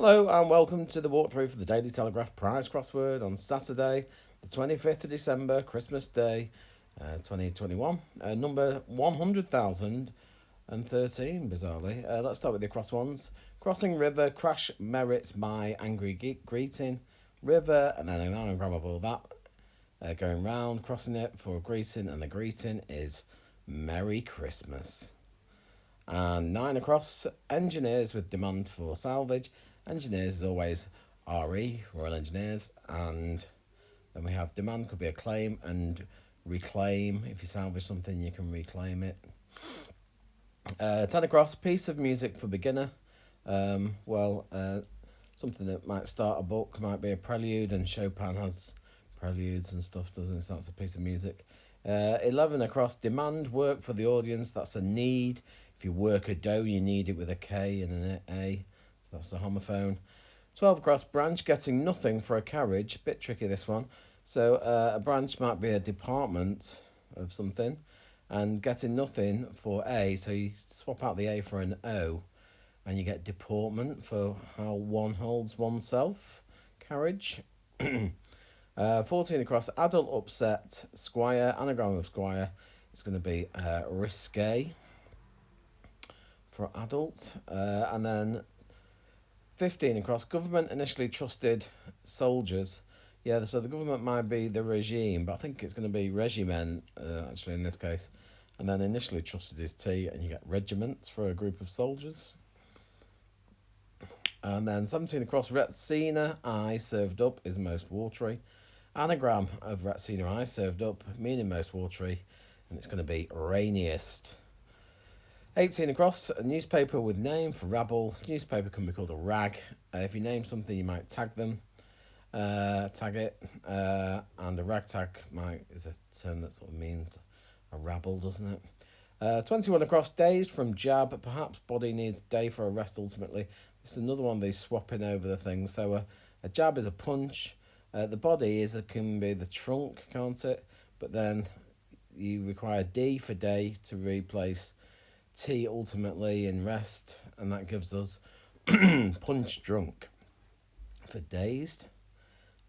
Hello and welcome to the walkthrough for the Daily Telegraph prize crossword on Saturday, the 25th of December, Christmas Day, 2021. Number 100,013, bizarrely. Let's start with the cross ones. Crossing river, crash merits my angry greeting. River, and then an anagram of all that. Going round, crossing it for a greeting, and the greeting is Merry Christmas. And 9 across, engineers with demand for salvage. Engineers is always RE, Royal Engineers, and then we have demand, could be a claim, and reclaim. If you salvage something, you can reclaim it. 10 across, piece of music for beginner. Something that might start a book, might be a prelude, and Chopin has preludes and stuff, doesn't it? So that's a piece of music. 11 across, demand, work for the audience, that's a need. If you work a dough, you need it with a K and an A. That's a homophone. 12 across, branch, getting nothing for a carriage. Bit tricky, this one. So a branch might be a department of something, and getting nothing for A. So you swap out the A for an O, and you get deportment for how one holds oneself. Carriage. 14 across, adult upset, squire, anagram of squire. It's going to be risque for adult. And then 15 across, government initially trusted soldiers. Yeah, so the government might be the regime, but I think it's going to be regiment, actually, in this case. And then initially trusted is T, and you get regiments for a group of soldiers. And then 17 across, Retsina, I served up is most watery. Anagram of Retsina, I served up, meaning most watery, and it's going to be rainiest. 18 across, a newspaper with name for rabble. Newspaper can be called a rag. If you name something, you might tag them, tag it, and a ragtag is a term that sort of means a rabble, doesn't it? 21 across, days from jab. Perhaps body needs day for a rest ultimately. This is another one of these swapping over the things. So a jab is a punch. The body can be the trunk, can't it? But then you require D for day to replace T ultimately in rest, and that gives us punch drunk for dazed.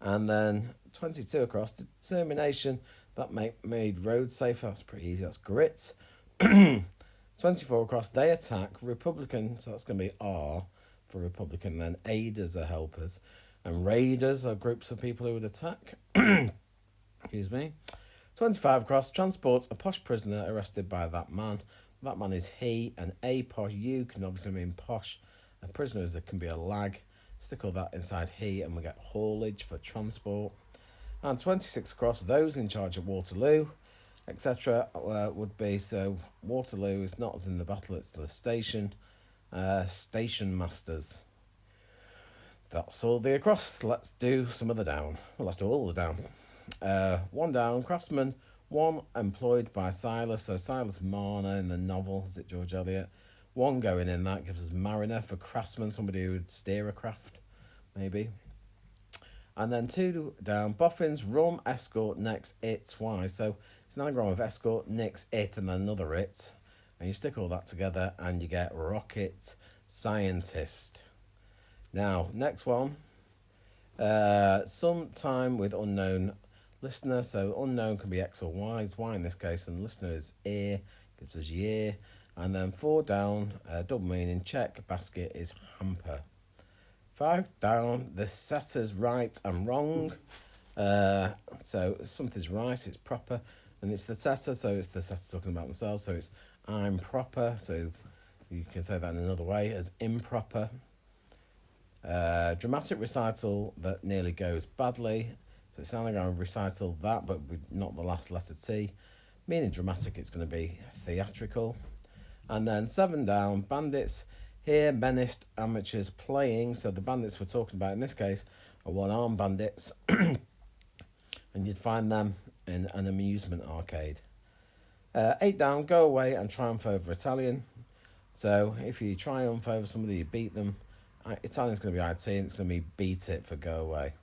And then 22 across, determination that made road safer. That's pretty easy, that's grit. 24 across, they attack. Republican, so that's going to be R for Republican. Then aiders are helpers, and raiders are groups of people who would attack. Excuse me. 25 across, transports a posh prisoner arrested by that man. That man is he, and a posh you can obviously mean posh. A prisoner can be a lag. Stick all that inside he, and we get haulage for transport. And 26 across, those in charge at Waterloo, etc. Would be, so Waterloo is not as in the battle, it's the station. Station masters. That's all the across. Let's do some of the down. Well, let's do all the down. 1 down, craftsman. 1 employed by Silas, so Silas Marner in the novel, is it George Eliot? 1 going in, that gives us mariner for craftsman, somebody who would steer a craft, maybe. And then 2 down, boffins, rum, escort, next, it's, why. So it's an anagram of escort, next, it, and then another it. And you stick all that together and you get rocket scientist. Now, next one, some time with unknown listener, so unknown can be X or Y. It's Y in this case, and listener is ear, gives us year. And then 4 down, double meaning, check, basket is hamper. 5 down, the setter's right and wrong. So if something's right, it's proper, and it's the setter, so it's the setter talking about themselves, so it's I'm proper, so you can say that in another way as improper. Dramatic recital that nearly goes badly. So it's sounding like a recital that, but with not the last letter T. Meaning dramatic, it's going to be theatrical. And then 7 down, bandits. Here, menaced amateurs playing. So the bandits we're talking about in this case are one-armed bandits. And you'd find them in an amusement arcade. 8 down, go away and triumph over Italian. So if you triumph over somebody, you beat them. Italian's going to be IT, and it's going to be beat it for go away.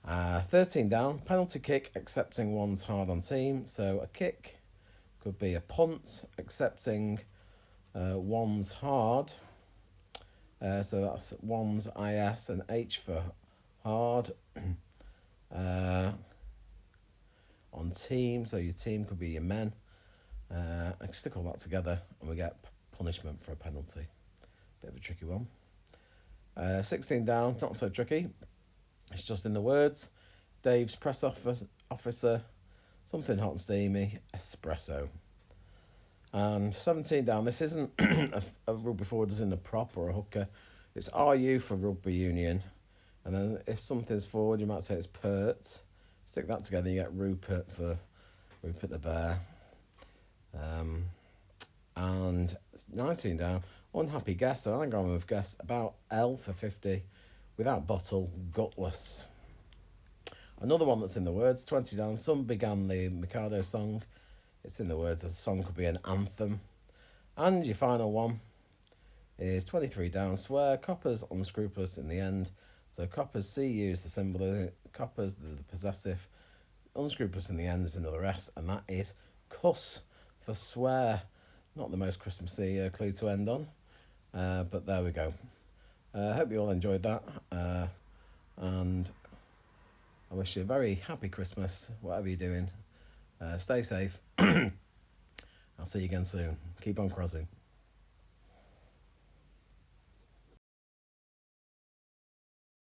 13 down, penalty kick, accepting one's hard on team. So a kick could be a punt, accepting one's hard. So that's one's IS and H for hard. On team, so your team could be your men. I stick all that together and we get punishment for a penalty. Bit of a tricky one. 16 down, not so tricky. It's just in the words. Dave's press officer, something hot and steamy, espresso. And 17 down, this isn't a rugby forward as in a prop or a hooker. It's RU for rugby union. And then if something's forward, you might say it's Pert. Stick that together, you get Rupert for Rupert the Bear. And 19 down, unhappy guest. So I'm going with guest about L for 50. Without bottle, gutless. Another one that's in the words, 20 down, some began the Mikado song. It's in the words, the song could be an anthem. And your final one is 23 down, swear, coppers, unscrupulous in the end. So coppers, CU is the symbol, coppers, the possessive, unscrupulous in the end is another S, and that is cuss for swear. Not the most Christmassy clue to end on, but there we go. I hope you all enjoyed that, and I wish you a very happy Christmas, whatever you're doing. Stay safe. I'll see you again soon. Keep on crossing.